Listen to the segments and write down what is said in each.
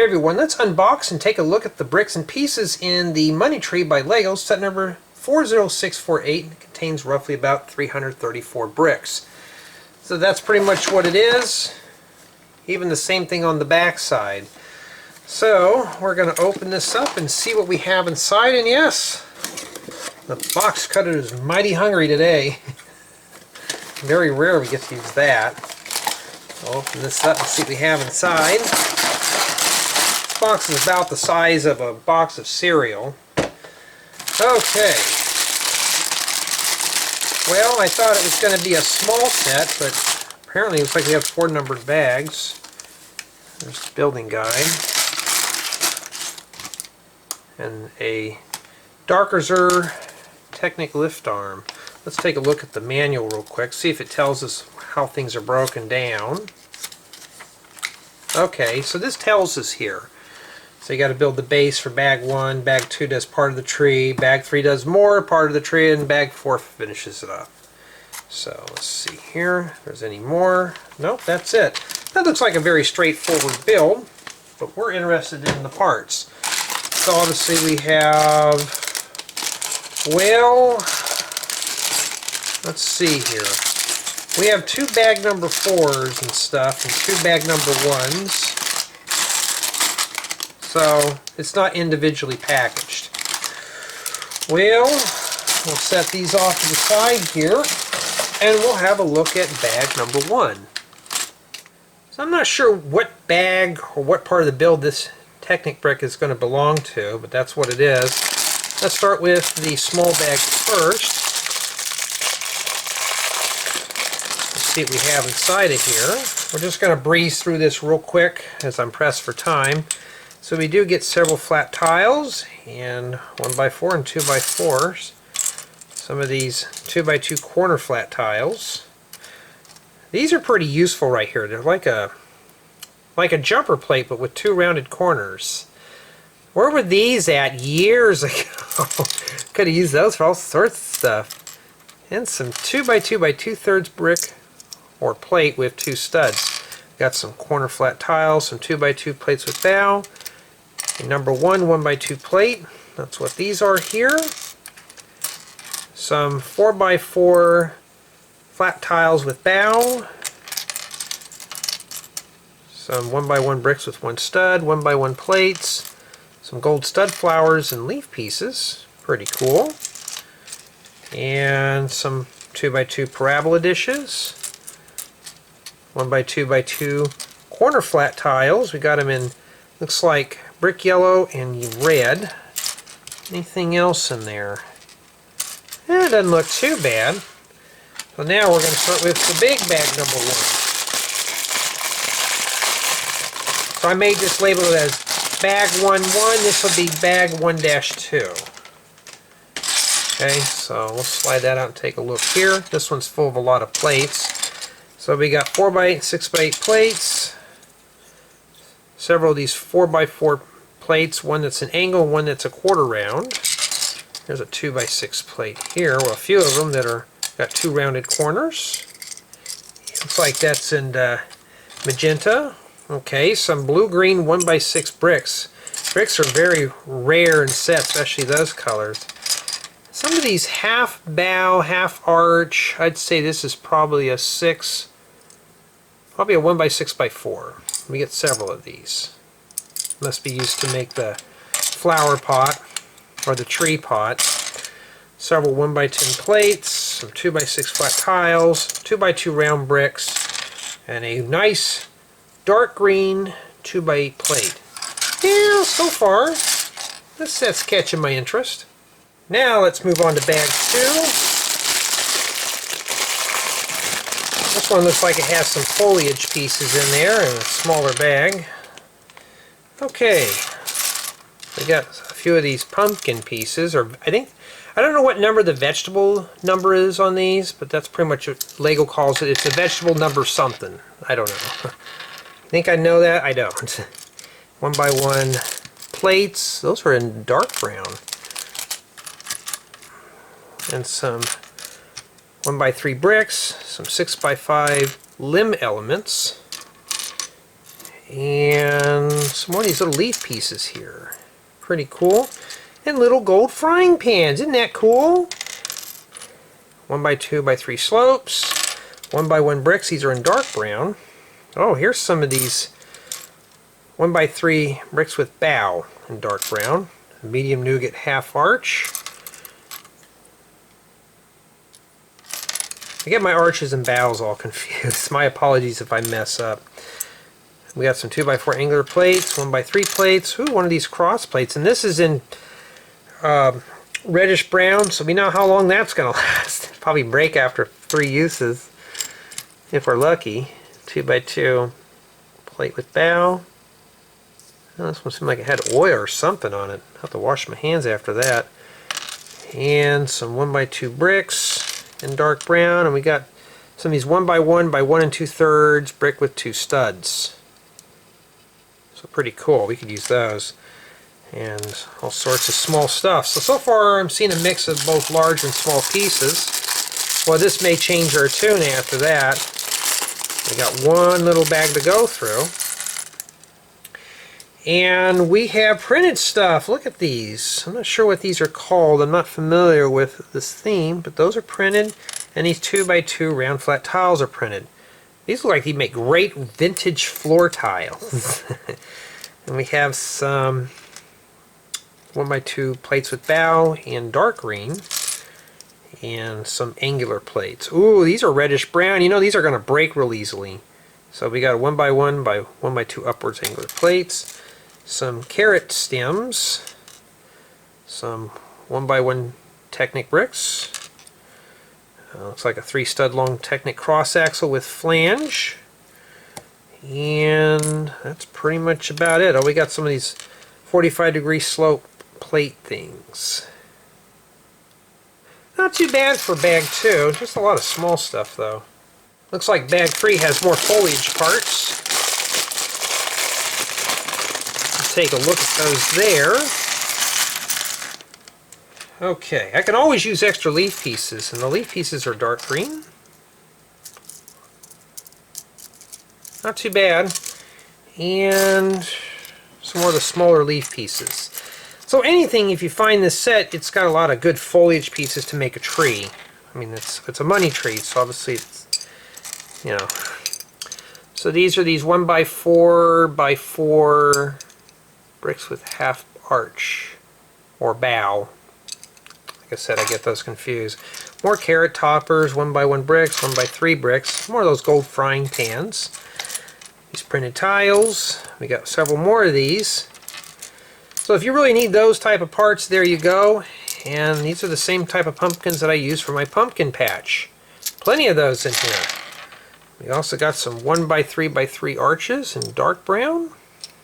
Hey everyone, let's unbox and take a look at the bricks and pieces in the Money Tree by Lego, set number 40648. It contains roughly about 334 bricks. So that's pretty much what it is. Even the same thing on the back side. So we're going to open this up and see what we have inside, and yes, the box cutter is mighty hungry today. Very rare we get to use that. I'll open this up and see what we have inside. This box is about the size of a box of cereal. Okay. Well, I thought it was going to be a small set, but apparently it looks like we have 4 numbered bags. There's the building guide. And a Darkerzer Technic lift arm. Let's take a look at the manual real quick, see if it tells us how things are broken down. Okay, so this tells us here. So you got to build the base for bag 1, bag 2 does part of the tree, bag 3 does more part of the tree, and bag 4 finishes it up. So let's see here if there's any more. Nope, that's it. That looks like a very straightforward build, but we're interested in the parts. So obviously we have, well, let's see here. We have 2 bag number 4s and stuff, and 2 bag number 1s. So it's not individually packaged. Well, we'll set these off to the side here, and we'll have a look at bag number 1. So I'm not sure what bag or what part of the build this Technic brick is going to belong to, but that's what it is. Let's start with the small bag first. See what we have inside of here. We're just going to breeze through this real quick as I'm pressed for time. So we do get several flat tiles, and 1x4 and 2x4s. Some of these 2x2 corner flat tiles. These are pretty useful right here. They're like a jumper plate, but with 2 rounded corners. Where were these at years ago? Could have used those for all sorts of stuff. And some 2x2 by 2/3 brick or plate with 2 studs. Got some corner flat tiles, some 2x2 plates with bow. A number 1 1x2 plate. That's what these are here. Some 4x4 flat tiles with bow. Some 1x1 bricks with 1 stud, 1x1 plates. Some gold stud flowers and leaf pieces. Pretty cool. And some 2x2 parabola dishes. 1x2x2 corner flat tiles. We got them in, looks like brick yellow and red. Anything else in there? It doesn't look too bad. So now we're going to start with the big bag number 1. So I made this label as bag 1-1. This will be bag 1-2. Okay, so we'll slide that out and take a look here. This one's full of a lot of plates. So we got 4x8, 6x8 plates. Several of these 4x4 plates. One that's an angle, one that's a quarter round. There's a 2x6 plate here. Well, a few of them that are got 2 rounded corners. Looks like that's in magenta. Okay, some blue-green 1x6 bricks. Bricks are very rare and set, especially those colors. Some of these half bow, half arch, I'd say this is probably a 6, probably a 1x6x4. We get several of these. Must be used to make the flower pot or the tree pot. Several 1x10 plates, some 2x6 flat tiles, 2x2 round bricks, and a nice dark green 2x8 plate. Yeah, so far, this set's catching my interest. Now let's move on to bag 2. This one looks like it has some foliage pieces in there in a smaller bag. Okay, we got a few of these pumpkin pieces, or I don't know what number the vegetable number is on these, but that's pretty much what Lego calls it. It's a vegetable number something. I don't know. Think I know that? I don't. 1x1 plates. Those are in dark brown. And some 1x3 bricks, some 6x5 limb elements, And some more of these little leaf pieces here. Pretty cool. And little gold frying pans. Isn't that cool? 1x2 by 3 slopes. 1x1 bricks. These are in dark brown. Oh, here's some of these 1x3 bricks with bow in dark brown. Medium nougat half arch. I get my arches and bows all confused. My apologies if I mess up. We got some 2x4 angular plates, 1x3 plates. Ooh, one of these cross plates. And this is in reddish brown, so we know how long that's going to last. Probably break after 3 uses, if we're lucky. 2x2 plate with bow. Oh, this one seemed like it had oil or something on it. I'll have to wash my hands after that. And some 1x2 bricks in dark brown. And we got some of these 1x1 by 1 2/3 brick with 2 studs. So pretty cool. We could use those. And all sorts of small stuff. So far I'm seeing a mix of both large and small pieces. Well, this may change our tune after that. We got one little bag to go through. And we have printed stuff. Look at these. I'm not sure what these are called. I'm not familiar with this theme, but those are printed. And these 2x2 round flat tiles are printed. These look like they make great vintage floor tiles. And we have some 1x2 plates with bow in dark green. And some angular plates. Ooh, these are reddish brown. You know, these are going to break real easily. So we got a 1x1 by 1x2 upwards angular plates. Some carrot stems. Some 1x1 Technic bricks. Looks like a 3 stud long Technic cross axle with flange. And that's pretty much about it. Oh, we got some of these 45-degree slope plate things. Not too bad for bag 2. Just a lot of small stuff though. Looks like bag 3 has more foliage parts. Let's take a look at those there. Okay, I can always use extra leaf pieces, and the leaf pieces are dark green. Not too bad. And some more of the smaller leaf pieces. So anything, if you find this set, it's got a lot of good foliage pieces to make a tree. I mean, it's a money tree, so obviously it's, you know. So these are these 1x4 by 4 bricks with half arch or bow. Like I said, I get those confused. More carrot toppers, 1x1 bricks, 1x3 bricks. More of those gold frying pans. These printed tiles. We got several more of these. So if you really need those type of parts, there you go. And these are the same type of pumpkins that I use for my pumpkin patch. Plenty of those in here. We also got some 1x3 by 3 arches in dark brown.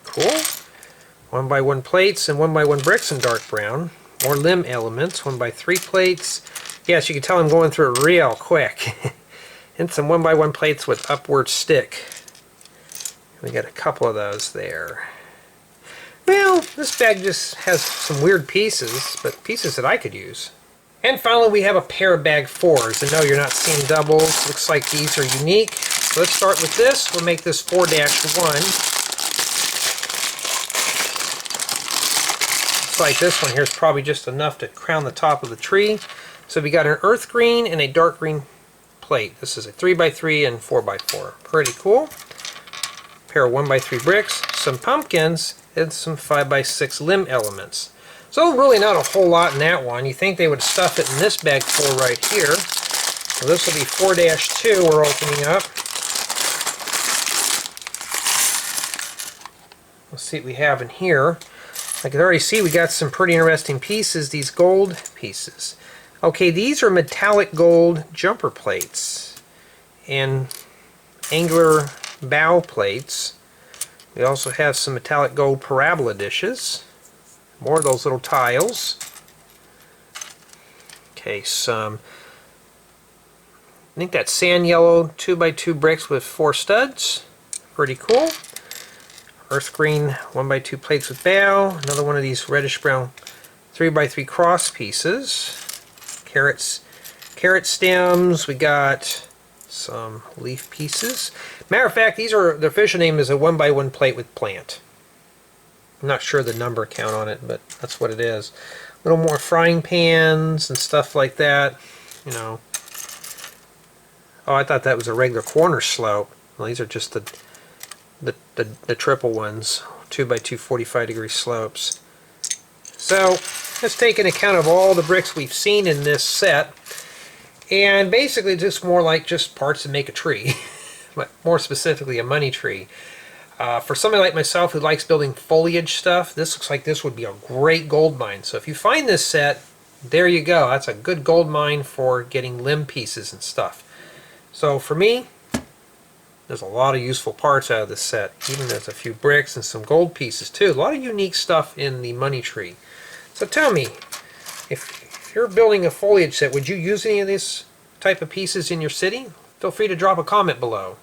Cool. 1x1 plates and 1x1 bricks in dark brown. More limb elements, 1x3 plates. Yes, you can tell I'm going through it real quick. And some 1x1 plates with upward stick. We got a couple of those there. Well, this bag just has some weird pieces, but pieces that I could use. And finally, we have a pair of bag 4s. And no, you're not seeing doubles. Looks like these are unique. So let's start with this. We'll make this 4-1. Looks like this one here is probably just enough to crown the top of the tree. So we got an earth green and a dark green plate. This is a 3x3 and 4x4. Pretty cool. Pair of 1x3 bricks, some pumpkins, and some 5x6 limb elements. So really not a whole lot in that one. You think they would stuff it in this bag 4 right here. So this will be 4-2 we're opening up. Let's see what we have in here. I can already see we got some pretty interesting pieces, these gold pieces. Okay, these are metallic gold jumper plates and angular bow plates. We also have some metallic gold parabola dishes. More of those little tiles. Okay, some, I think that's sand yellow 2x2 bricks with 4 studs. Pretty cool. Earth green 1x2 plates with bow. Another one of these reddish brown 3x3 cross pieces. Carrot stems. We got some leaf pieces. Matter of fact, these are, the official name is a 1x1 plate with plant. I'm not sure the number count on it, but that's what it is. A little more frying pans and stuff like that. You know. Oh, I thought that was a regular corner slope. Well, these are just the triple ones, 2x2 45-degree slopes. So let's take into account of all the bricks we've seen in this set, and basically just more like just parts that make a tree, but more specifically a money tree. For somebody like myself who likes building foliage stuff, this looks like this would be a great gold mine. So if you find this set, there you go. That's a good gold mine for getting limb pieces and stuff. So for me, there's a lot of useful parts out of this set. Even there's a few bricks and some gold pieces too. A lot of unique stuff in the money tree. So tell me, if you're building a foliage set, would you use any of these type of pieces in your city? Feel free to drop a comment below.